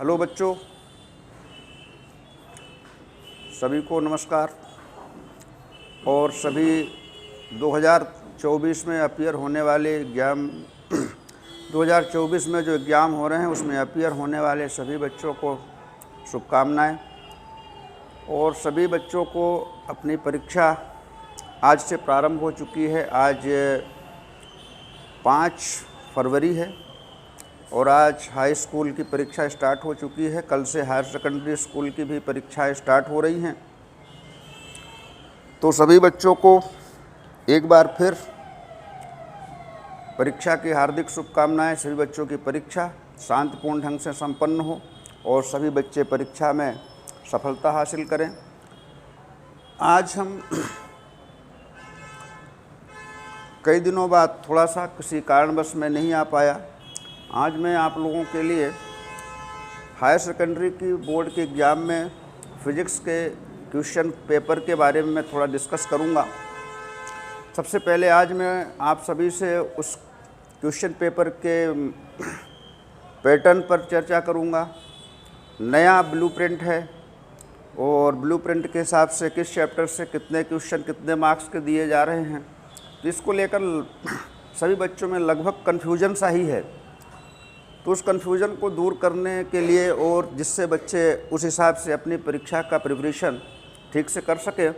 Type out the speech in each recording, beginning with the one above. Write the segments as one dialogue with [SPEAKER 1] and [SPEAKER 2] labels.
[SPEAKER 1] Hello बच्चों, सभी को नमस्कार। और सभी 2024 में अपीयर होने वाले एग्ज़ाम 2024 में जो एग्ज़ाम हो रहे हैं उसमें अपीयर होने वाले सभी बच्चों को शुभकामनाएं। और सभी बच्चों को अपनी परीक्षा आज से प्रारंभ हो चुकी है। आज 5 फरवरी है और आज हाई स्कूल की परीक्षा स्टार्ट हो चुकी है। कल से हायर सेकेंडरी स्कूल की भी परीक्षाएं स्टार्ट हो रही हैं। तो सभी बच्चों को एक बार फिर परीक्षा की हार्दिक शुभकामनाएं। सभी बच्चों की परीक्षा शांतिपूर्ण ढंग से संपन्न हो और सभी बच्चे परीक्षा में सफलता हासिल करें। आज हम कई दिनों बाद थोड़ा सा किसी कारणवश मैं नहीं आ पाया। आज मैं आप लोगों के लिए हायर सेकेंडरी की बोर्ड के एग्ज़ाम में फ़िज़िक्स के क्वेश्चन पेपर के बारे में मैं थोड़ा डिस्कस करूंगा। सबसे पहले आज मैं आप सभी से उस क्वेश्चन पेपर के पैटर्न पर चर्चा करूंगा। नया ब्लूप्रिंट है और ब्लूप्रिंट के हिसाब से किस चैप्टर से कितने क्वेश्चन कितने मार्क्स के दिए जा रहे हैं। तो इसको लेकर सभी बच्चों में लगभग कन्फ्यूजन सा ही है। तो उस कन्फ्यूज़न को दूर करने के लिए और जिससे बच्चे उस हिसाब से अपनी परीक्षा का प्रिपरेशन ठीक से कर सके,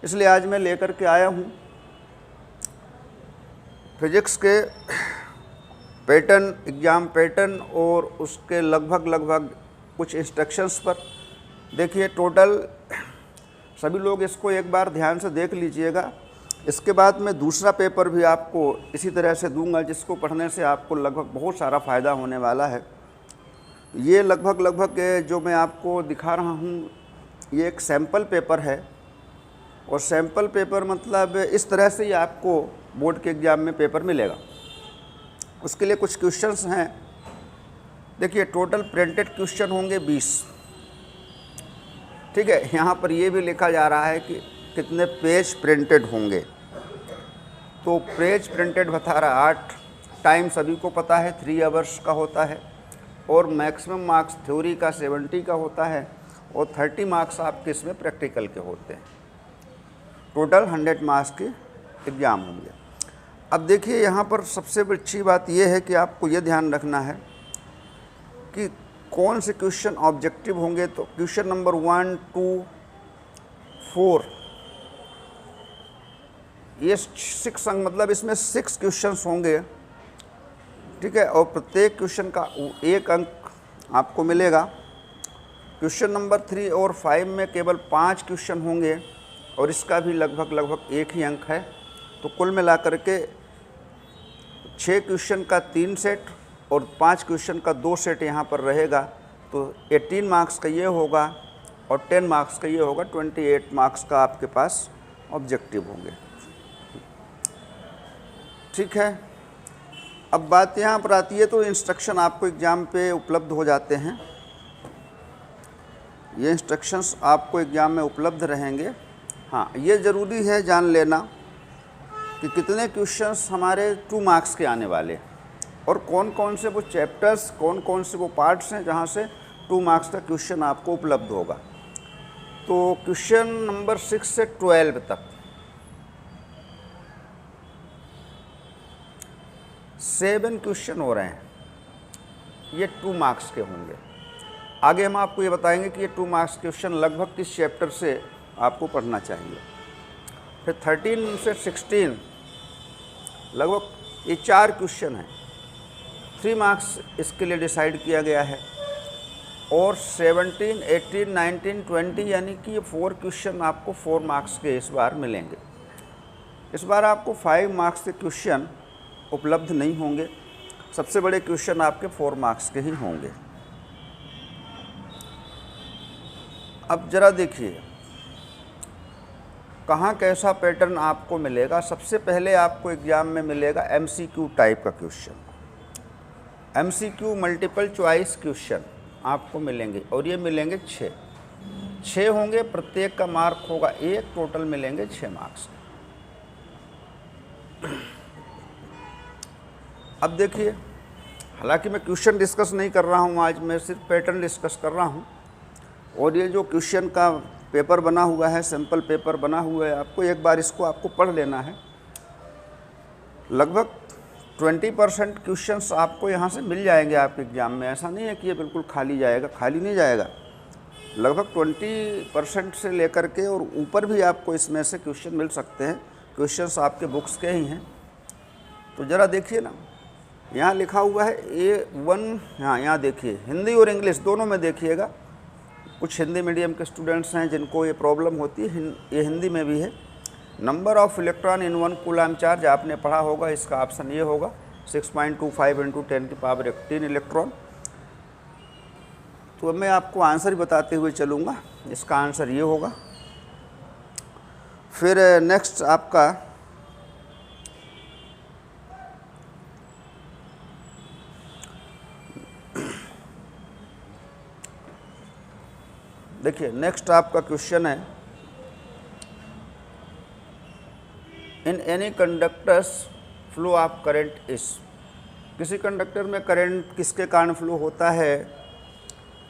[SPEAKER 1] इसलिए आज मैं लेकर के आया हूँ फिज़िक्स के पैटर्न, एग्ज़ाम पैटर्न और उसके लगभग कुछ इंस्ट्रक्शंस पर। देखिए, टोटल सभी लोग इसको एक बार ध्यान से देख लीजिएगा। इसके बाद मैं दूसरा पेपर भी आपको इसी तरह से दूंगा, जिसको पढ़ने से आपको लगभग बहुत सारा फ़ायदा होने वाला है। ये लगभग जो मैं आपको दिखा रहा हूँ ये एक सैम्पल पेपर है। और सैम्पल पेपर मतलब इस तरह से ही आपको बोर्ड के एग्ज़ाम में पेपर मिलेगा। उसके लिए कुछ क्वेश्चंस हैं। देखिए, टोटल प्रिंटेड क्वेश्चन होंगे 20। ठीक है, यहाँ पर ये भी लिखा जा रहा है कि कितने पेज प्रिंटेड होंगे। तो पेज प्रिंटेड बता रहा 8। टाइम सभी को पता है 3 आवर्स का होता है। और मैक्सिमम मार्क्स थ्योरी का 70 का होता है और 30 मार्क्स आपके इसमें प्रैक्टिकल के होते हैं। टोटल 100 मार्क्स के एग्ज़ाम होंगे। अब देखिए, यहाँ पर सबसे अच्छी बात यह है कि आपको ये ध्यान रखना है कि कौन से क्वेश्चन ऑब्जेक्टिव होंगे। तो क्वेश्चन नंबर 1, 2, 4 ये 6 अंक, मतलब इसमें 6 क्वेश्चंस होंगे। ठीक है, और प्रत्येक क्वेश्चन का 1 अंक आपको मिलेगा। क्वेश्चन नंबर 3 और 5 में केवल 5 क्वेश्चन होंगे और इसका भी लगभग 1 ही अंक है। तो कुल मिलाकर के 6 क्वेश्चन का 3 सेट और 5 क्वेश्चन का 2 सेट यहाँ पर रहेगा। तो 18 मार्क्स का ये होगा और 10 मार्क्स का ये होगा। 28 मार्क्स का आपके पास ऑब्जेक्टिव होंगे। ठीक है, अब बात यहाँ पर आती है तो इंस्ट्रक्शन आपको एग्ज़ाम पे उपलब्ध हो जाते हैं। ये इंस्ट्रक्शंस आपको एग्ज़ाम में उपलब्ध रहेंगे। हाँ, ये ज़रूरी है जान लेना कि कितने क्वेश्चंस हमारे 2 मार्क्स के आने वाले और कौन कौन से वो चैप्टर्स, कौन कौन से वो पार्ट्स हैं जहाँ से 2 मार्क्स का क्वेश्चन आपको उपलब्ध होगा। तो क्वेश्चन नंबर 6 से 12 तक 7 क्वेश्चन हो रहे हैं। ये 2 मार्क्स के होंगे। आगे हम आपको ये बताएंगे कि ये 2 मार्क्स क्वेश्चन लगभग किस चैप्टर से आपको पढ़ना चाहिए। फिर 13 से 16 लगभग ये 4 क्वेश्चन हैं। 3 मार्क्स इसके लिए डिसाइड किया गया है। और 17, 18, 19, 20 यानी कि ये 4 क्वेश्चन आपको 4 मार्क्स के इस बार मिलेंगे। इस बार आपको 5 मार्क्स के क्वेश्चन उपलब्ध नहीं होंगे। सबसे बड़े क्वेश्चन आपके 4 मार्क्स के ही होंगे। अब ज़रा देखिए कहाँ कैसा पैटर्न आपको मिलेगा। सबसे पहले आपको एग्ज़ाम में मिलेगा MCQ टाइप का question. MCQ multiple choice question आपको मिलेंगे और ये मिलेंगे 6 होंगे। प्रत्येक का मार्क होगा 1। टोटल मिलेंगे 6 मार्क्स। अब देखिए, हालांकि मैं क्वेश्चन डिस्कस नहीं कर रहा हूँ आज, मैं सिर्फ पैटर्न डिस्कस कर रहा हूँ। और ये जो क्वेश्चन का पेपर बना हुआ है, सैम्पल पेपर बना हुआ है, आपको एक बार इसको आपको पढ़ लेना है। लगभग 20% क्वेश्चंस आपको यहाँ से मिल जाएंगे आपके एग्ज़ाम में। ऐसा नहीं है कि ये बिल्कुल खाली जाएगा, खाली नहीं जाएगा। लगभग 20% से लेकर के और ऊपर भी आपको इसमें से क्वेश्चन मिल सकते हैं। क्वेश्चंस आपके बुक्स के ही हैं। तो ज़रा देखिए ना, यहाँ लिखा हुआ है A1। हाँ, यहाँ देखिए, हिंदी और इंग्लिश दोनों में देखिएगा। कुछ हिंदी मीडियम के स्टूडेंट्स हैं जिनको ये प्रॉब्लम होती है, ये हिंदी में भी है। Number of electron in 1 coulomb charge आपने पढ़ा होगा, इसका ऑप्शन ये होगा 6.25 × 10⁻18 इलेक्ट्रॉन। तो अब मैं आपको आंसर बताते हुए चलूँगा। इसका आंसर ये होगा। फिर नेक्स्ट आपका देखिए, नेक्स्ट आपका क्वेश्चन है, in any conductors flow of current is. किसी कंडक्टर में करंट किसके कारण फ्लो होता है?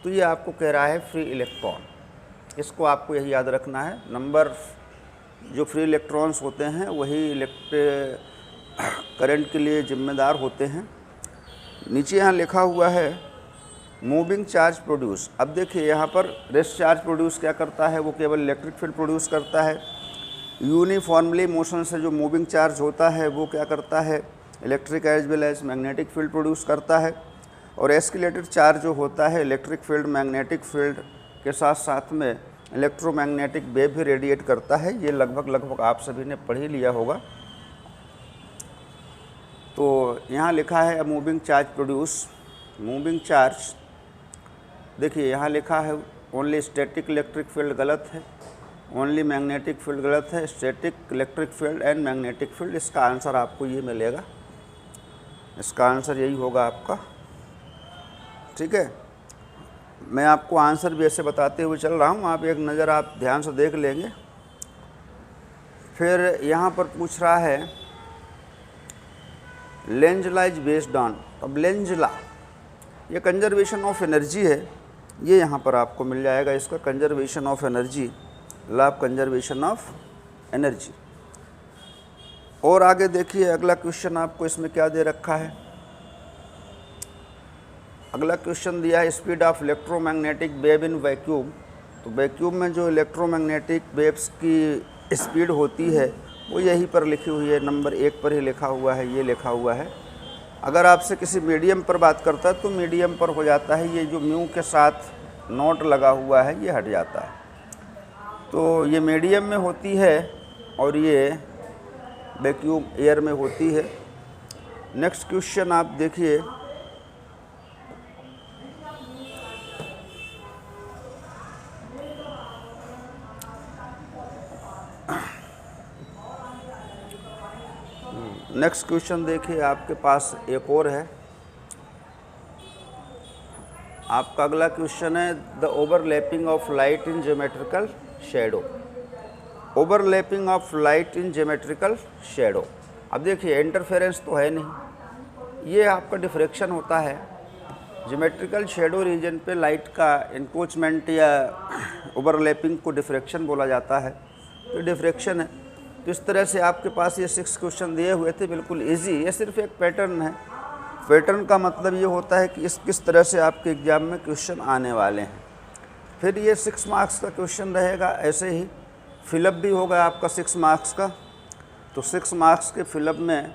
[SPEAKER 1] तो ये आपको कह रहा है फ्री इलेक्ट्रॉन। इसको आपको यही याद रखना है। नंबर जो फ्री इलेक्ट्रॉन्स होते हैं वही करंट के लिए जिम्मेदार होते हैं। नीचे यहाँ लिखा हुआ है मूविंग चार्ज प्रोड्यूस। अब देखिए यहाँ पर रेस्ट चार्ज प्रोड्यूस क्या करता है? वो केवल इलेक्ट्रिक फील्ड प्रोड्यूस करता है। यूनिफॉर्मली मोशन से जो मूविंग चार्ज होता है वो क्या करता है? Electric as well as magnetic field produce करता है। और एस्केलेटेड चार्ज जो होता है इलेक्ट्रिक फील्ड मैग्नेटिक फील्ड के साथ साथ में इलेक्ट्रोमैग्नेटिक वेव भी रेडिएट करता है। ये लगभग आप सभी ने पढ़ ही लिया होगा। तो यहाँ लिखा है moving charge produce. Moving charge देखिए यहाँ लिखा है ओनली स्टैटिक इलेक्ट्रिक फील्ड गलत है, ओनली मैग्नेटिक फील्ड गलत है, static electric field and magnetic field. इसका आंसर आपको ये मिलेगा। इसका आंसर यही होगा आपका। ठीक है, मैं आपको आंसर भी ऐसे बताते हुए चल रहा हूँ, आप एक नज़र आप ध्यान से देख लेंगे। फिर यहाँ पर पूछ रहा है Lenz law is based on. अब लेंज लॉ ये कंजर्वेशन ऑफ एनर्जी है, ये यहाँ पर आपको मिल जाएगा। इसका conservation of energy, law of conservation of energy. और आगे देखिए अगला क्वेश्चन आपको इसमें क्या दे रखा है। अगला क्वेश्चन दिया है speed of electromagnetic wave in vacuum. तो वैक्यूम में जो इलेक्ट्रोमैग्नेटिक वेव्स की स्पीड होती है वो यहीं पर लिखी हुई है, नंबर 1 पर ही लिखा हुआ है। ये लिखा हुआ है। अगर आपसे किसी मीडियम पर बात करता है तो मीडियम पर हो जाता है, ये जो म्यू के साथ नोट लगा हुआ है ये हट जाता है। तो ये मीडियम में होती है और ये वैक्यूम एयर में होती है। नेक्स्ट क्वेश्चन आप देखिए, नेक्स्ट क्वेश्चन देखिए आपके पास एक और है। आपका अगला क्वेश्चन है the overlapping of light in geometrical shadow. Overlapping of light in geometrical shadow. अब देखिए इंटरफेरेंस तो है नहीं, ये आपका डिफ्रैक्शन होता है। ज्योमेट्रिकल शेडो रीजन पे लाइट का इंक्रोचमेंट या ओवरलैपिंग को डिफ्रैक्शन बोला जाता है। तो डिफ्रैक्शन है। तो इस तरह से आपके पास ये 6 क्वेश्चन दिए हुए थे, बिल्कुल इजी। ये सिर्फ एक पैटर्न है। पैटर्न का मतलब ये होता है कि किस तरह से आपके एग्ज़ाम में क्वेश्चन आने वाले हैं। फिर ये 6 मार्क्स का क्वेश्चन रहेगा। ऐसे ही फिलअप भी होगा आपका 6 मार्क्स का। तो 6 मार्क्स के फिलअप में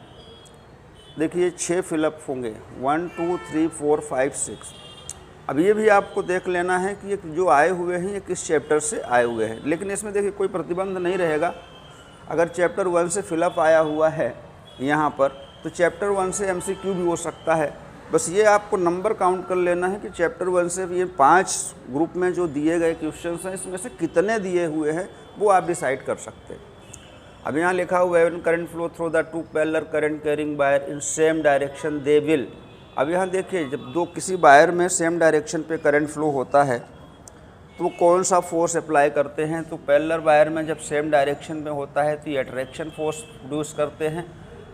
[SPEAKER 1] देखिए 6 फिलअप होंगे, 1 2 3 4 5 6। अब ये भी आपको देख लेना है कि ये जो आए हुए हैं ये किस चैप्टर से आए हुए हैं। लेकिन इसमें देखिए कोई प्रतिबंध नहीं रहेगा। अगर चैप्टर 1 से फिलअप आया हुआ है यहाँ पर तो चैप्टर 1 से MCQ भी हो सकता है। बस ये आपको नंबर काउंट कर लेना है कि चैप्टर 1 से ये 5 ग्रुप में जो दिए गए क्वेश्चंस हैं इसमें से कितने दिए हुए हैं वो आप डिसाइड कर सकते हैं। अब यहाँ लिखा हुआ है current flow through the 2 parallel current carrying wire in same direction they will. अब यहाँ देखिए जब दो किसी वायर में सेम डायरेक्शन पे करंट फ्लो होता है तो कौन सा फोर्स अप्लाई करते हैं? तो पैरेलल वायर में जब सेम डायरेक्शन में होता है तो ये अट्रैक्शन फोर्स प्रोड्यूस करते हैं।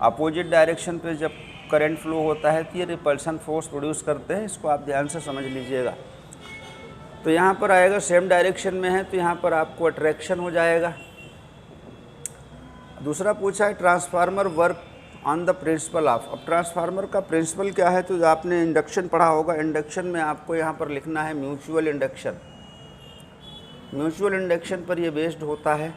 [SPEAKER 1] अपोजिट डायरेक्शन पे जब करंट फ्लो होता है तो ये रिपल्शन फोर्स प्रोड्यूस करते हैं, इसको आप ध्यान से समझ लीजिएगा। तो यहाँ पर आएगा सेम डायरेक्शन में है तो यहाँ पर आपको अट्रैक्शन हो जाएगा। दूसरा पूछा है transformer work on the principle of. अब ट्रांसफार्मर का प्रिंसिपल क्या है तो आपने इंडक्शन पढ़ा होगा। इंडक्शन में आपको यहाँ पर लिखना है म्यूचुअल इंडक्शन। म्यूचुअल इंडक्शन पर ये बेस्ड होता है।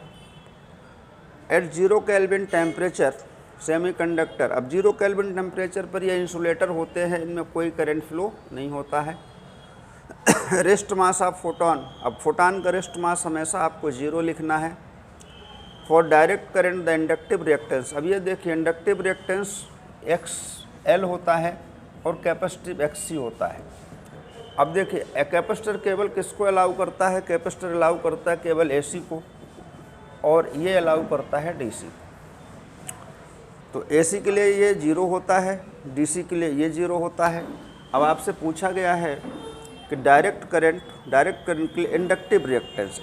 [SPEAKER 1] At 0 kelvin temperature semiconductor. अब 0 केल्विन टेम्परेचर पर ये इंसुलेटर होते हैं, इनमें कोई करंट फ्लो नहीं होता है। Rest mass of photon. अब फोटोन का रेस्ट मास हमेशा आपको 0 लिखना है। For direct current the inductive reactance. अब ये देखिए इंडक्टिव रिएक्टेंस XL होता है और कैपेसिटिव XC होता है। अब देखिए कैपेसिटर केवल किसको अलाउ करता है, कैपेसिटर अलाउ करता है केवल AC को और ये अलाउ करता है DC को। तो AC के लिए ये 0 होता है, DC के लिए ये 0 होता है। अब आपसे पूछा गया है कि डायरेक्ट करंट के लिए इंडक्टिव रिएक्टेंस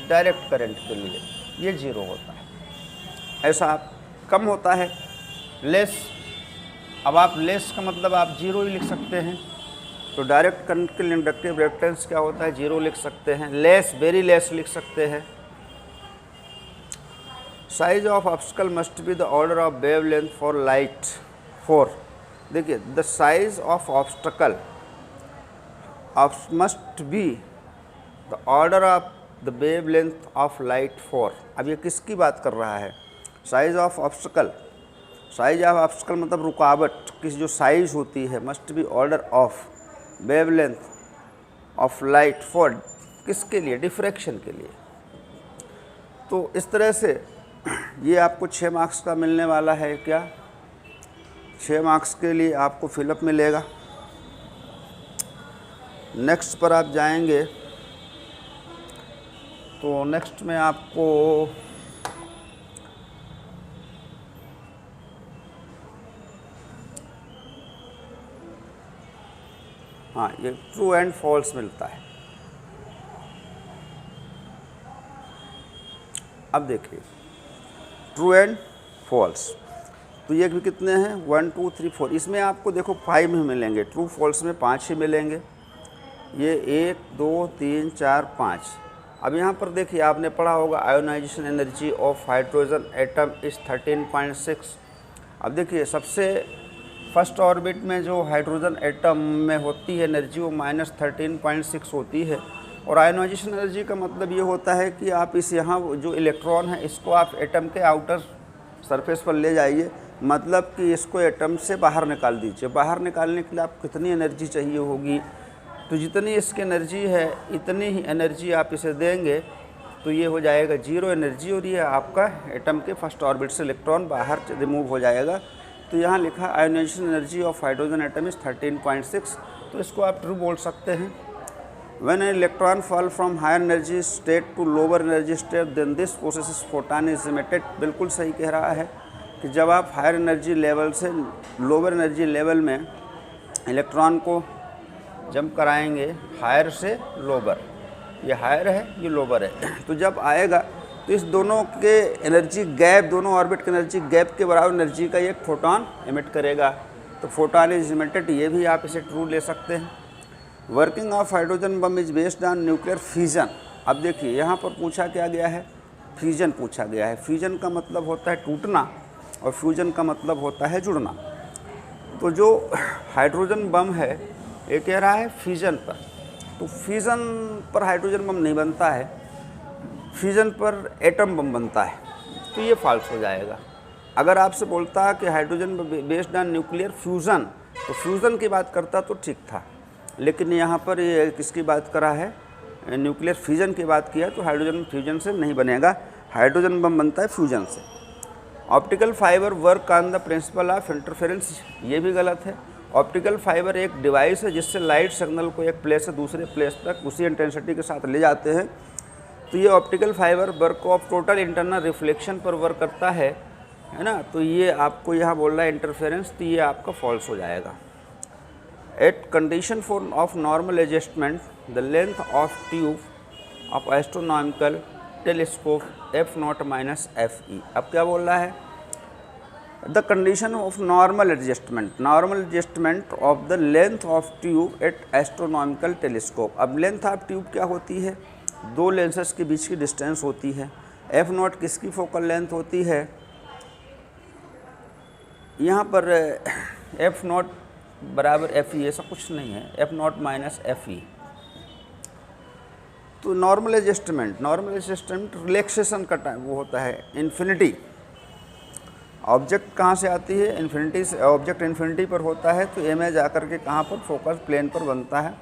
[SPEAKER 1] डायरेक्ट करंट के लिए ये 0 होता है। ऐसा आप कम होता है लेस। अब आप लेस का मतलब आप 0 ही लिख सकते हैं। तो डायरेक्ट करंट के लिए इंडक्टिव रिएक्टेंस क्या होता है, 0 लिख सकते हैं। लेस वेरी लेस लिख सकते हैं। Size of obstacle must be the order of wavelength for light 4। देखिए the size of obstacle must be the order of the wavelength of light 4। अब ये किसकी बात कर रहा है, size of obstacle. Size of obstacle मतलब रुकावट की जो साइज होती है, must be order of wavelength of light 4। किसके लिए, डिफ्रैक्शन के लिए। तो इस तरह से ये आपको 6 मार्क्स का मिलने वाला है। क्या 6 मार्क्स के लिए आपको फिलअप मिलेगा। नेक्स्ट पर आप जाएंगे तो नेक्स्ट में आपको हाँ ये ट्रू एंड फॉल्स मिलता है। अब देखिए ट्रू एंड फॉल्स, तो ये भी कितने हैं 1 2 3 4। इसमें आपको देखो 5 ही मिलेंगे, ट्रू फॉल्स में 5 ही मिलेंगे। ये 1 2 3 4 5। अब यहाँ पर देखिए आपने पढ़ा होगा ionization energy of hydrogen atom is 13.6। अब देखिए सबसे फर्स्ट ऑर्बिट में जो हाइड्रोजन एटम में होती है एनर्जी वो -13.6 होती है। और आयोनाइजेशन एनर्जी का मतलब ये होता है कि आप इस यहाँ जो इलेक्ट्रॉन है इसको आप एटम के आउटर सरफेस पर ले जाइए, मतलब कि इसको एटम से बाहर निकाल दीजिए। बाहर निकालने के लिए आप कितनी एनर्जी चाहिए होगी, तो जितनी इसकी एनर्जी है इतनी ही एनर्जी आप इसे देंगे तो ये हो जाएगा 0 एनर्जी और ये आपका एटम के फर्स्ट ऑर्बिट से इलेक्ट्रॉन बाहर रिमूव हो जाएगा। तो यहाँ लिखा ionization energy of hydrogen atom is 13.6, तो इसको आप ट्रू बोल सकते हैं। When an electron fall from higher energy state to lower energy state then this process photon is emitted. बिल्कुल सही कह रहा है कि जब आप हायर एनर्जी लेवल से लोअर एनर्जी लेवल में इलेक्ट्रॉन को जंप कराएंगे, हायर से लोअर, ये हायर है ये लोअर है, तो जब आएगा तो इस दोनों के एनर्जी गैप, दोनों ऑर्बिट के एनर्जी गैप के बराबर एनर्जी का एक फोटोन एमिट करेगा। तो फोटोन इज इमिटेड, ये भी आप इसे ट्रू ले सकते हैं। Working of hydrogen bomb is based on nuclear fusion. अब देखिए यहाँ पर पूछा क्या गया है, फ्यूजन पूछा गया है। फ्यूजन का मतलब होता है टूटना और फ्यूजन का मतलब होता है जुड़ना। तो जो हाइड्रोजन बम है ये कह रहा है फ्यूजन पर, तो फ्यूजन पर हाइड्रोजन बम नहीं बनता है, फ्यूजन पर एटम बम बनता है, तो ये फॉल्स हो जाएगा। अगर आपसे बोलता है कि hydrogen based on nuclear fusion, तो फ्यूज़न की बात करता तो ठीक था, लेकिन यहाँ पर ये किसकी बात करा है, न्यूक्लियर फ्यूजन की बात किया, तो हाइड्रोजन फ्यूजन से नहीं बनेगा, हाइड्रोजन बम बनता है फ्यूजन से। Optical fibre work on the principle of interference, ये भी गलत है। ऑप्टिकल फाइबर एक डिवाइस है जिससे लाइट सिग्नल को एक प्लेस से दूसरे प्लेस तक उसी इंटेंसिटी के साथ ले जाते हैं। तो ये optical fibre work of total internal reflection पर वर्क करता है ना। तो ये आपको यहाँ बोल रहा है इंटरफेरेंस, तो ये आपका फॉल्स हो जाएगा। At condition for of normal adjustment the length of tube of astronomical telescope F0 - FE। अब क्या बोल रहा है the condition of normal adjustment of the length of tube at astronomical telescope. अब लेंथ ऑफ ट्यूब क्या होती है, दो लेंसेस के बीच की डिस्टेंस होती है। एफ नॉट किसकी फोकल लेंथ होती है, यहाँ पर एफ नॉट बराबर एफ ई, ऐसा कुछ नहीं है, F not minus F E. तो नॉर्मल एडजस्टमेंट रिलैक्सेशन का टाइम वो होता है इन्फिनिटी। ऑब्जेक्ट कहाँ से आती है, इन्फिनिटी से। ऑब्जेक्ट इन्फिनिटी पर होता है तो इमेज आकर के कहाँ पर, फोकस प्लेन पर बनता है।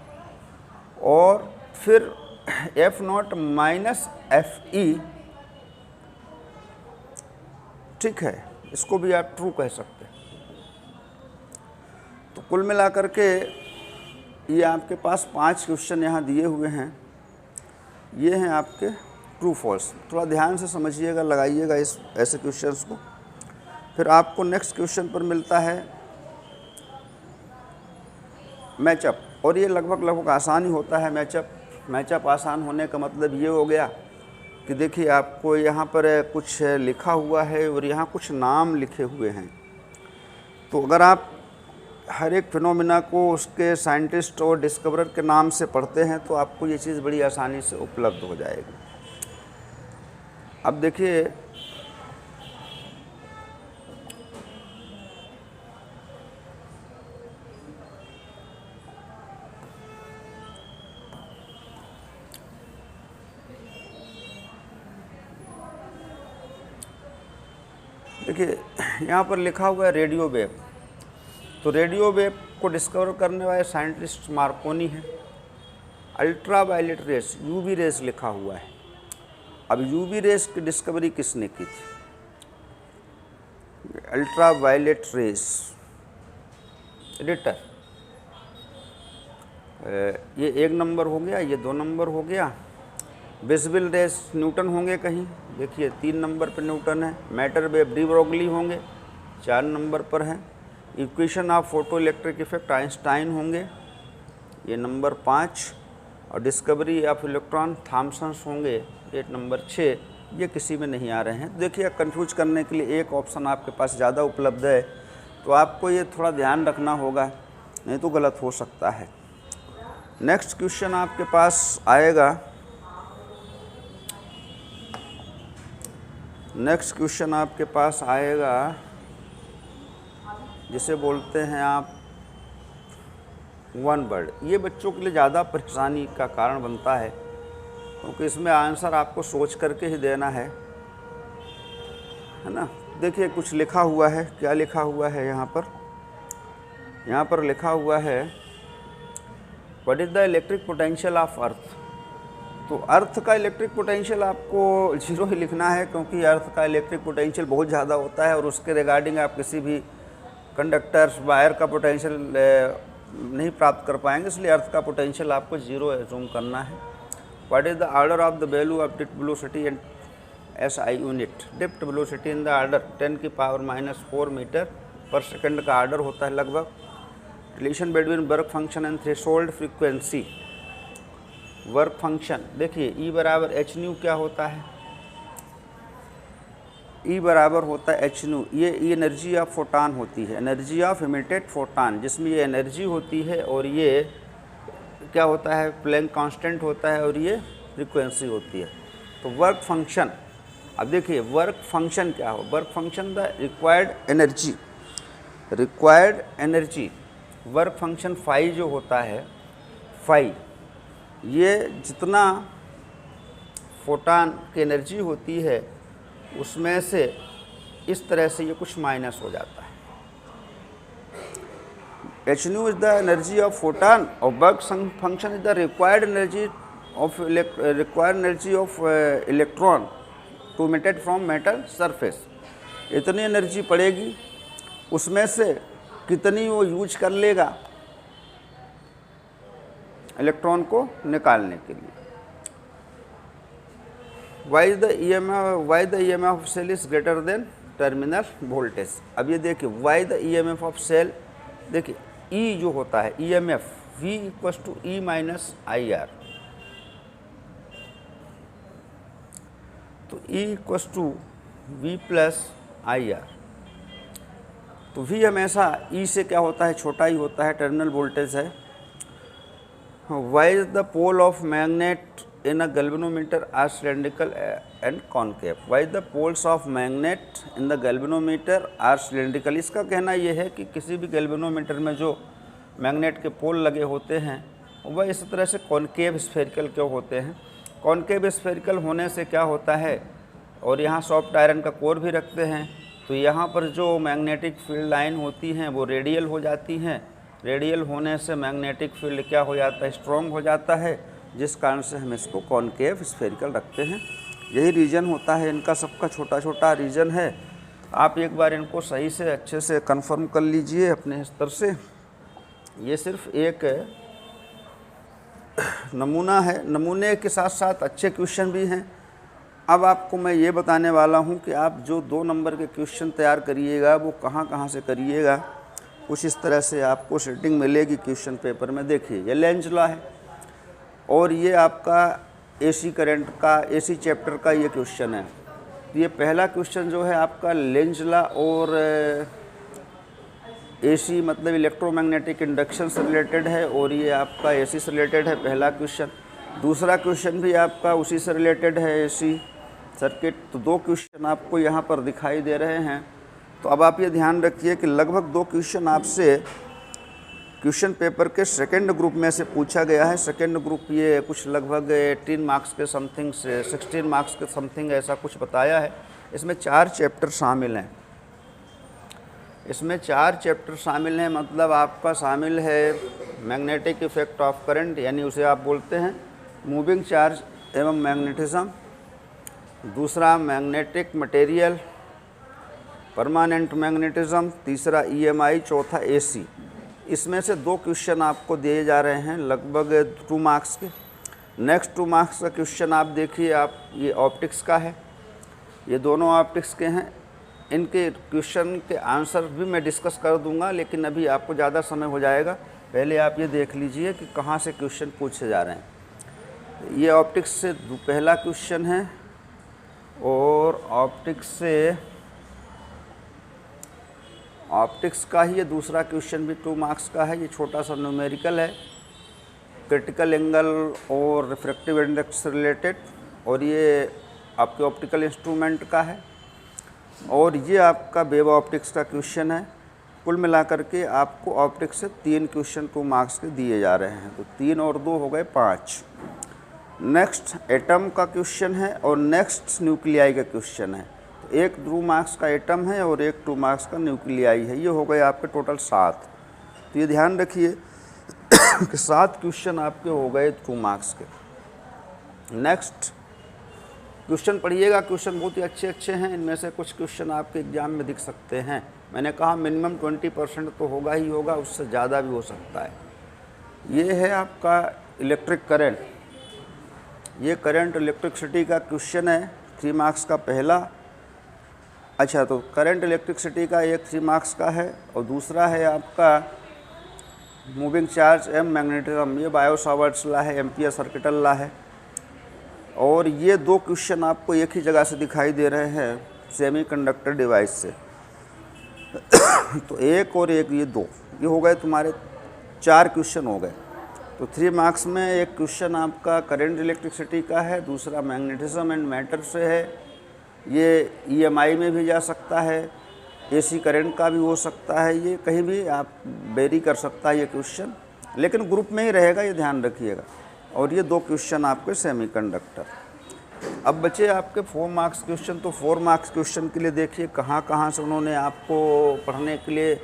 [SPEAKER 1] और फिर F not minus F E, ठीक है, इसको भी आप ट्रू कह सकते हैं। तो कुल मिलाकर के ये आपके पास 5 क्वेश्चन यहाँ दिए हुए हैं, ये हैं आपके ट्रू फॉल्स। थोड़ा ध्यान से समझिएगा, लगाइएगा इस ऐसे क्वेश्चंस को। फिर आपको नेक्स्ट क्वेश्चन पर मिलता है मैचअप, और ये लगभग आसान ही होता है मैचअप आसान होने का मतलब ये हो गया कि देखिए आपको यहाँ पर कुछ लिखा हुआ है और यहाँ कुछ नाम लिखे हुए हैं। तो अगर आप हर एक फिनोमिना को उसके साइंटिस्ट और डिस्कवरर के नाम से पढ़ते हैं तो आपको ये चीज़ बड़ी आसानी से उपलब्ध हो जाएगी। अब देखिए यहाँ पर लिखा हुआ है रेडियो वेव। तो रेडियो वेव को डिस्कवर करने वाले साइंटिस्ट मार्कोनी है। Ultra violet rays, UV rays लिखा हुआ है। अब यूवी रेस की डिस्कवरी किसने की थी, अल्ट्रा वायलेट रेस, रिटर, ये 1 नंबर हो गया, ये 2 नंबर हो गया। विजिबल रेस न्यूटन होंगे कहीं, देखिए 3 नंबर पर न्यूटन है। मैटर वेव डी ब्रोगली होंगे, 4 नंबर पर हैं। Equation of photo electric effect Einstein होंगे, ये नंबर 5। और डिस्कवरी ऑफ इलेक्ट्रॉन थॉमसन्स होंगे, ये नंबर 6। ये किसी में नहीं आ रहे हैं। देखिए कंफ्यूज करने के लिए एक ऑप्शन आपके पास ज़्यादा उपलब्ध है, तो आपको ये थोड़ा ध्यान रखना होगा, नहीं तो गलत हो सकता है। नेक्स्ट क्वेश्चन आपके पास आएगा, जिसे बोलते हैं आप 1 वर्ड। ये बच्चों के लिए ज़्यादा परेशानी का कारण बनता है, क्योंकि इसमें आंसर आपको सोच करके ही देना है ना। देखिए कुछ लिखा हुआ है, क्या लिखा हुआ है यहाँ पर लिखा हुआ है what is the electric potential of earth. तो अर्थ का इलेक्ट्रिक पोटेंशियल आपको 0 ही लिखना है, क्योंकि अर्थ का इलेक्ट्रिक पोटेंशियल बहुत ज़्यादा होता है और उसके रिगार्डिंग आप किसी भी कंडक्टर्स वायर का पोटेंशियल नहीं प्राप्त कर पाएंगे, इसलिए अर्थ का पोटेंशियल आपको 0 एज्यूम करना है। What is the order of the value of drift velocity and SI unit. Drift velocity in the order 10⁻⁴ metre per second का ऑर्डर होता है लगभग। Relation between work function and threshold frequency. Work function देखिए E बराबर h nu क्या होता है, E बराबर होता है एच न्यू। ये एनर्जी ऑफ फोटान होती है, एनर्जी ऑफ इमिटेड फोटान, जिसमें ये एनर्जी होती है और ये क्या होता है, प्लैंक कांस्टेंट होता है और ये फ्रीक्वेंसी होती है। तो वर्क फंक्शन, अब देखिए वर्क फंक्शन क्या हो, work function the required energy, work function phi जो होता है, फाई ये जितना फोटान की एनर्जी होती है उसमें से इस तरह से ये कुछ माइनस हो जाता है। H nu is the energy of photon और work function is the required energy of electron to emitted from metal surface. इतनी एनर्जी पड़ेगी, उसमें से कितनी वो यूज कर लेगा इलेक्ट्रॉन को निकालने के लिए। Why the EMF of cell is greater than terminal voltage. अब ये देखिए why the EMF of cell, देखिए E जो होता है EMF V equals to E minus IR। तो E equals to V plus IR। तो V हमेशा E से क्या होता है, छोटा ही होता है, टर्मिनल वोल्टेज है। Why is the pole of magnet in a galvanometer are cylindrical and concave. Why the poles of magnet in the galvanometer are cylindrical. इसका कहना यह है कि किसी भी गैल्वेनोमीटर में जो मैग्नेट के पोल लगे होते हैं वह इस तरह से कॉनकेव स्फेरिकल क्यों होते हैं। कॉनकेव स्फेरिकल होने से क्या होता है, और यहाँ सॉफ्ट आयरन का कोर भी रखते हैं, तो यहाँ पर जो मैग्नेटिक फील्ड लाइन होती हैं वो रेडियल हो जाती हैं। रेडियल होने से मैग्नेटिक फील्ड क्या हो जाता है, स्ट्रॉन्ग हो जाता है, जिस कारण से हम इसको कॉनकेव स्फेरिकल रखते हैं। यही रीजन होता है, इनका सबका छोटा छोटा रीजन है। आप एक बार इनको सही से अच्छे से कंफर्म कर लीजिए अपने स्तर से। ये सिर्फ एक नमूना है, नमूने के साथ साथ अच्छे क्वेश्चन भी हैं। अब आपको मैं ये बताने वाला हूँ कि आप जो 2 नंबर के क्वेश्चन तैयार करिएगा वो कहाँ कहाँ से करिएगा। कुछ इस तरह से आपको सेटिंग मिलेगी क्वेश्चन पेपर में। देखिए ये लेंज लॉ है और ये आपका एसी करंट का, एसी चैप्टर का ये क्वेश्चन है। तो ये पहला क्वेश्चन जो है आपका लेंज लॉ और एसी मतलब इलेक्ट्रोमैग्नेटिक इंडक्शन से रिलेटेड है, और ये आपका एसी से रिलेटेड है पहला क्वेश्चन। दूसरा क्वेश्चन भी आपका उसी से रिलेटेड है, एसी सर्किट। तो 2 क्वेश्चन आपको यहाँ पर दिखाई दे रहे हैं। तो अब आप ये ध्यान रखिए कि लगभग 2 क्वेश्चन आपसे क्वेश्चन पेपर के सेकंड ग्रुप में से पूछा गया है। सेकंड ग्रुप ये कुछ लगभग 18 मार्क्स के समथिंग से 16 मार्क्स के समथिंग ऐसा कुछ बताया है। इसमें 4 चैप्टर शामिल हैं। इसमें 4 चैप्टर शामिल हैं, मतलब आपका शामिल है मैग्नेटिक इफेक्ट ऑफ करंट, यानी उसे आप बोलते हैं मूविंग चार्ज एवं मैग्नेटिज्म। दूसरा मैग्नेटिक मटेरियल, परमानेंट मैग्नेटिज्म। तीसरा EMI। चौथा AC। इसमें से 2 क्वेश्चन आपको दिए जा रहे हैं लगभग 2 मार्क्स के। नेक्स्ट 2 मार्क्स का क्वेश्चन आप देखिए, आप ये ऑप्टिक्स का है, ये दोनों ऑप्टिक्स के हैं। इनके क्वेश्चन के आंसर भी मैं डिस्कस कर दूंगा, लेकिन अभी आपको ज़्यादा समय हो जाएगा। पहले आप ये देख लीजिए कि कहाँ से क्वेश्चन पूछे जा रहे हैं। ये ऑप्टिक्स से पहला क्वेश्चन है, और ऑप्टिक्स का ही ये दूसरा क्वेश्चन भी 2 मार्क्स का है। ये छोटा सा न्यूमेरिकल है, क्रिटिकल एंगल और रिफ्रैक्टिव इंडेक्स से रिलेटेड, और ये आपके ऑप्टिकल इंस्ट्रूमेंट का है, और ये आपका वेव ऑप्टिक्स का क्वेश्चन है। कुल मिलाकर के आपको ऑप्टिक्स से 3 क्वेश्चन 2 मार्क्स के दिए जा रहे हैं। तो 3 और 2 हो गए 5। नेक्स्ट एटम का क्वेश्चन है और नेक्स्ट न्यूक्लियाई का क्वेश्चन है। तो एक 2 मार्क्स का एटम है और एक 2 मार्क्स का न्यूक्लियाई है। ये हो गए आपके टोटल 7। तो ये ध्यान रखिए कि 7 क्वेश्चन आपके हो गए 2 मार्क्स के। नेक्स्ट क्वेश्चन पढ़िएगा, क्वेश्चन बहुत ही अच्छे हैं। इनमें से कुछ क्वेश्चन आपके एग्जाम में दिख सकते हैं। मैंने कहा मिनिमम 20% तो होगा ही होगा, उससे ज़्यादा भी हो सकता है। ये है आपका इलेक्ट्रिक करंट। ये करंट इलेक्ट्रिसिटी का क्वेश्चन है, 3 मार्क्स का पहला। अच्छा, तो करंट इलेक्ट्रिसिटी का एक 3 मार्क्स का है, और दूसरा है आपका मूविंग चार्ज एम मैग्नेटिज्म। ये बायो सावर्ट्स लॉ है, एम्पियर सर्किटल लॉ है। और ये 2 क्वेश्चन आपको एक ही जगह से दिखाई दे रहे हैं, सेमीकंडक्टर डिवाइस से। तो एक और एक, ये 2, ये हो गए तुम्हारे 4 क्वेश्चन हो गए। तो 3 मार्क्स में एक क्वेश्चन आपका करंट इलेक्ट्रिसिटी का है, दूसरा मैग्नेटिज्म एंड मैटर से है। ये EMI में भी जा सकता है, AC करंट का भी हो सकता है। ये कहीं भी आप वेरी कर सकता है ये क्वेश्चन, लेकिन ग्रुप में ही रहेगा, ये ध्यान रखिएगा। और ये 2 क्वेश्चन आपके सेमीकंडक्टर। अब बचे आपके 4 मार्क्स क्वेश्चन। तो 4 मार्क्स क्वेश्चन के लिए देखिए कहाँ कहाँ से उन्होंने आपको पढ़ने के लिए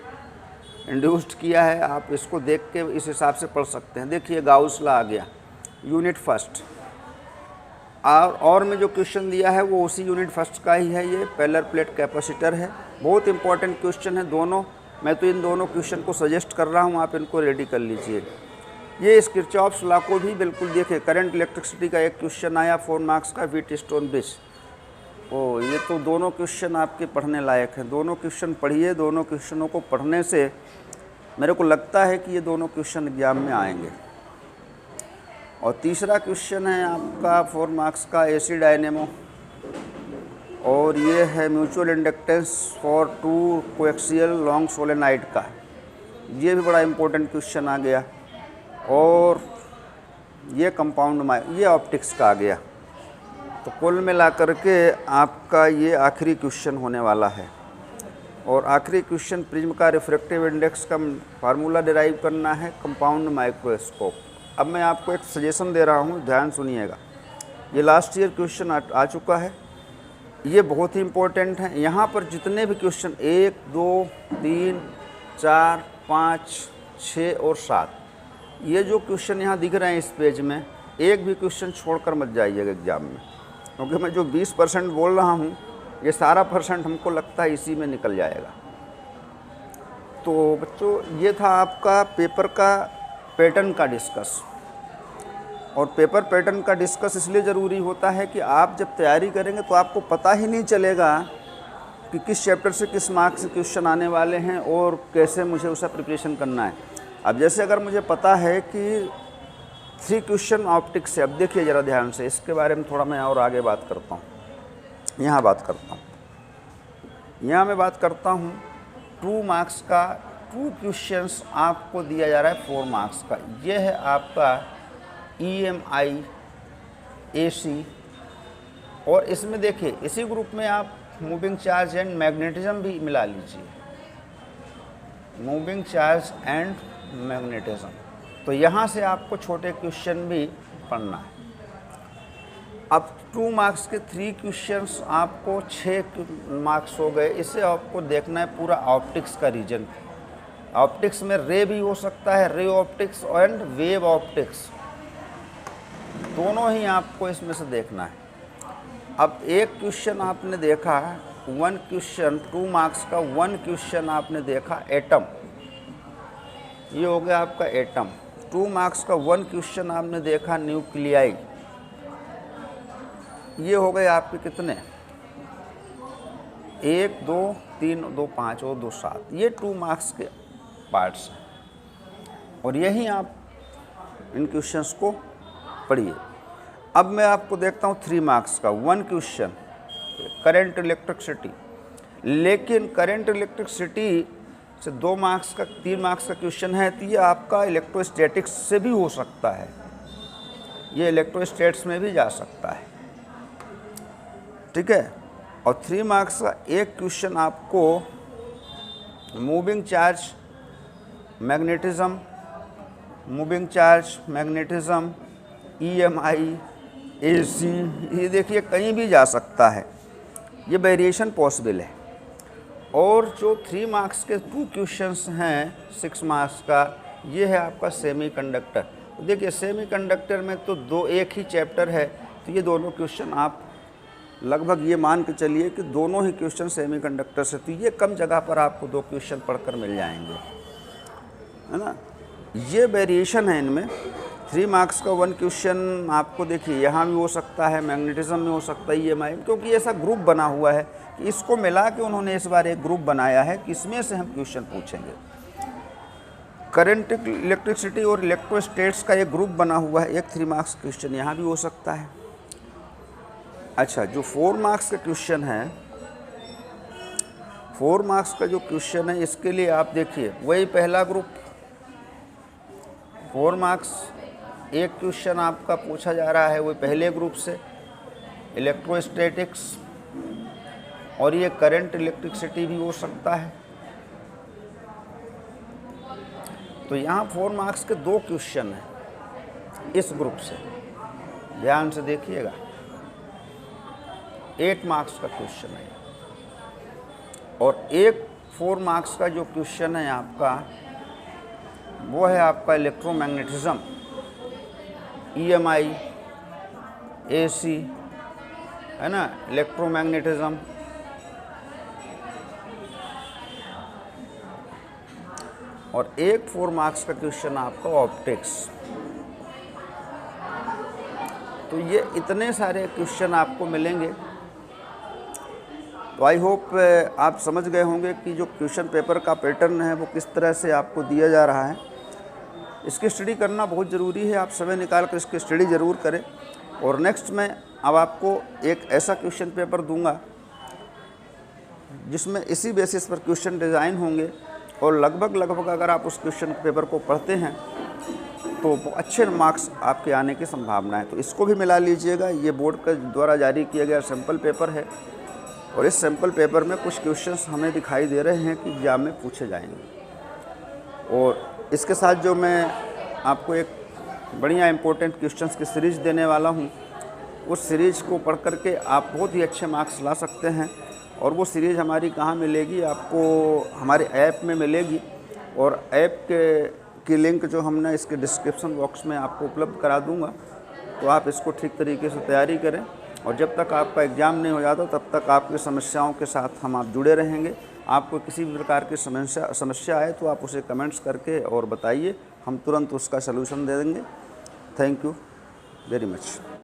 [SPEAKER 1] इंड्यूस्ड किया है। आप इसको देख के इस हिसाब से पढ़ सकते हैं। देखिए गाउस लॉ आ गया, यूनिट फर्स्ट। और में जो क्वेश्चन दिया है वो उसी यूनिट फर्स्ट का ही है। ये पैरेलल प्लेट कैपेसिटर है, बहुत इंपॉर्टेंट क्वेश्चन है दोनों। मैं तो इन दोनों क्वेश्चन को सजेस्ट कर रहा हूँ, आप इनको रेडी कर लीजिए। ये इस किरचॉफ्स लॉ को भी बिल्कुल देखिए। करंट इलेक्ट्रिसिटी का एक क्वेश्चन आया 4 मार्क्स का, व्हीटस्टोन ब्रिज। ये तो दोनों क्वेश्चन आपके पढ़ने लायक हैं। दोनों क्वेश्चन पढ़िए। दोनों क्वेश्चनों को पढ़ने से मेरे को लगता है कि ये दोनों क्वेश्चन एग्जाम में आएंगे। और तीसरा क्वेश्चन है आपका 4 मार्क्स का AC डायनेमो, और ये है mutual inductance for two coaxial long solenoid का, ये भी बड़ा इम्पोर्टेंट क्वेश्चन आ गया। और ये कंपाउंड ये ऑप्टिक्स का आ गया। तो कुल मिला करके आपका ये आखिरी क्वेश्चन होने वाला है। और आखिरी क्वेश्चन प्रिज्म का रिफ्रैक्टिव इंडेक्स का फार्मूला डिराइव करना है, कंपाउंड माइक्रोस्कोप। अब मैं आपको एक सजेशन दे रहा हूँ, ध्यान सुनिएगा। ये लास्ट ईयर क्वेश्चन आ चुका है, ये बहुत ही इम्पोर्टेंट है। यहाँ पर जितने भी क्वेश्चन 1, 2, 3, 4, 5, 6 और 7, ये जो क्वेश्चन यहाँ दिख रहे हैं इस पेज में, एक भी क्वेश्चन छोड़कर मत जाइएगा एग्ज़ाम में, क्योंकि मैं जो 20% बोल रहा हूँ ये सारा % हमको लगता है इसी में निकल जाएगा। तो बच्चों, ये था आपका पेपर का पैटर्न का डिस्कस। और पेपर पैटर्न का डिस्कस इसलिए ज़रूरी होता है कि आप जब तैयारी करेंगे तो आपको पता ही नहीं चलेगा कि किस चैप्टर से किस मार्क्स से क्वेश्चन आने वाले हैं और कैसे मुझे उसका प्रिपरेशन करना है। अब जैसे अगर मुझे पता है कि 3 क्वेश्चन ऑप्टिक्स से, अब देखिए ज़रा ध्यान से, इसके बारे में थोड़ा मैं और आगे बात करता हूँ। यहाँ बात करता हूँ, यहाँ मैं बात करता हूँ 2 मार्क्स का, 2 क्वेश्चंस आपको दिया जा रहा है 4 मार्क्स का। ये है आपका EMI AC। और इसमें देखिए इसी ग्रुप में आप मूविंग चार्ज एंड मैग्नेटिज्म भी मिला लीजिए, मूविंग चार्ज एंड मैग्नेटिज्म। तो यहाँ से आपको छोटे क्वेश्चन भी पढ़ना है। अब 2 मार्क्स के 3 क्वेश्चंस आपको 6 मार्क्स हो गए। इसे आपको देखना है पूरा ऑप्टिक्स का रीजन। ऑप्टिक्स में रे भी हो सकता है, ray optics and wave optics, दोनों ही आपको इसमें से देखना है। अब एक क्वेश्चन आपने देखा, 1 क्वेश्चन 2 मार्क्स का 1 क्वेश्चन आपने देखा एटम, ये हो गया आपका एटम। 2 मार्क्स का 1 क्वेश्चन आपने देखा न्यूक्लियाई, ये हो गए आपके कितने, 1, 2, 3, 2, 5 और 2, 7, ये 2 मार्क्स के पार्ट्स हैं। और यही आप इन क्वेश्चंस को पढ़िए। अब मैं आपको देखता हूँ 3 मार्क्स का 1 क्वेश्चन करंट इलेक्ट्रिसिटी। लेकिन करंट इलेक्ट्रिसिटी से 2 मार्क्स का 3 मार्क्स का क्वेश्चन है, तो ये आपका इलेक्ट्रोस्टैटिक्स से भी हो सकता है, ये इलेक्ट्रोस्टैट्स में भी जा सकता है, ठीक है। और 3 मार्क्स का एक क्वेश्चन आपको moving charge magnetism, moving charge magnetism, EMI AC, ये देखिए कहीं भी जा सकता है, ये वेरिएशन पॉसिबल है। और जो 3 मार्क्स के 2 क्वेश्चंस हैं 6 मार्क्स का, ये है आपका सेमीकंडक्टर। देखिए सेमीकंडक्टर में तो एक ही चैप्टर है, तो ये दोनों क्वेश्चन आप लगभग ये मान के चलिए कि दोनों ही क्वेश्चन सेमीकंडक्टर से, तो ये कम जगह पर आपको 2 क्वेश्चन पढ़कर मिल जाएंगे, है ना। ये वेरिएशन है इनमें। 3 मार्क्स का 1 क्वेश्चन आपको देखिए यहाँ भी हो सकता है, मैग्नेटिज्म में हो सकता है, EMI, क्योंकि ऐसा ग्रुप बना हुआ है कि इसको मिला के उन्होंने इस बार एक ग्रुप बनाया है कि इसमें से हम क्वेश्चन पूछेंगे। करंट इलेक्ट्रिसिटी और इलेक्ट्रोस्टैट्स का एक ग्रुप बना हुआ है, एक 3 मार्क्स क्वेश्चन यहाँ भी हो सकता है। अच्छा, जो 4 मार्क्स का क्वेश्चन है, 4 मार्क्स का जो क्वेश्चन है, इसके लिए आप देखिए वही पहला ग्रुप 4 मार्क्स, एक क्वेश्चन आपका पूछा जा रहा है वही पहले ग्रुप से, इलेक्ट्रोस्टैटिक्स, और ये करंट इलेक्ट्रिसिटी भी हो सकता है। तो यहाँ 4 मार्क्स के 2 क्वेश्चन हैं इस ग्रुप से, ध्यान से देखिएगा। 8 मार्क्स का क्वेश्चन है, और एक 4 मार्क्स का जो क्वेश्चन है आपका, वो है आपका इलेक्ट्रोमैग्नेटिज्म, EMI AC, है ना, इलेक्ट्रोमैग्नेटिज्म। और एक 4 मार्क्स का क्वेश्चन आपका ऑप्टिक्स। तो ये इतने सारे क्वेश्चन आपको मिलेंगे। तो आई होप आप समझ गए होंगे कि जो क्वेश्चन पेपर का पैटर्न है वो किस तरह से आपको दिया जा रहा है। इसकी स्टडी करना बहुत ज़रूरी है, आप समय निकाल कर इसकी स्टडी ज़रूर करें। और नेक्स्ट मैं अब आपको एक ऐसा क्वेश्चन पेपर दूंगा जिसमें इसी बेसिस पर क्वेश्चन डिज़ाइन होंगे और लगभग अगर आप उस क्वेश्चन पेपर को पढ़ते हैं तो अच्छे मार्क्स आपके आने की संभावना है। तो इसको भी मिला लीजिएगा। ये बोर्ड के द्वारा जारी किया गया सैम्पल पेपर है और इस सैम्पल पेपर में कुछ क्वेश्चंस हमें दिखाई दे रहे हैं कि एग्जाम में पूछे जाएंगे। और इसके साथ जो मैं आपको एक बढ़िया इंपॉर्टेंट क्वेश्चंस की सीरीज़ देने वाला हूँ, उस सीरीज़ को पढ़ करके आप बहुत ही अच्छे मार्क्स ला सकते हैं। और वो सीरीज़ हमारी कहाँ मिलेगी? आपको हमारे ऐप में मिलेगी और ऐप की लिंक जो हमने इसके डिस्क्रिप्शन बॉक्स में आपको उपलब्ध करा दूंगा। तो आप इसको ठीक तरीके से तैयारी करें और जब तक आपका एग्ज़ाम नहीं हो जाता तब तक आपकी समस्याओं के साथ हम आप जुड़े रहेंगे। आपको किसी भी प्रकार की समस्या आए तो आप उसे कमेंट्स करके और बताइए, हम तुरंत उसका सलूशन दे देंगे। Thank you very much.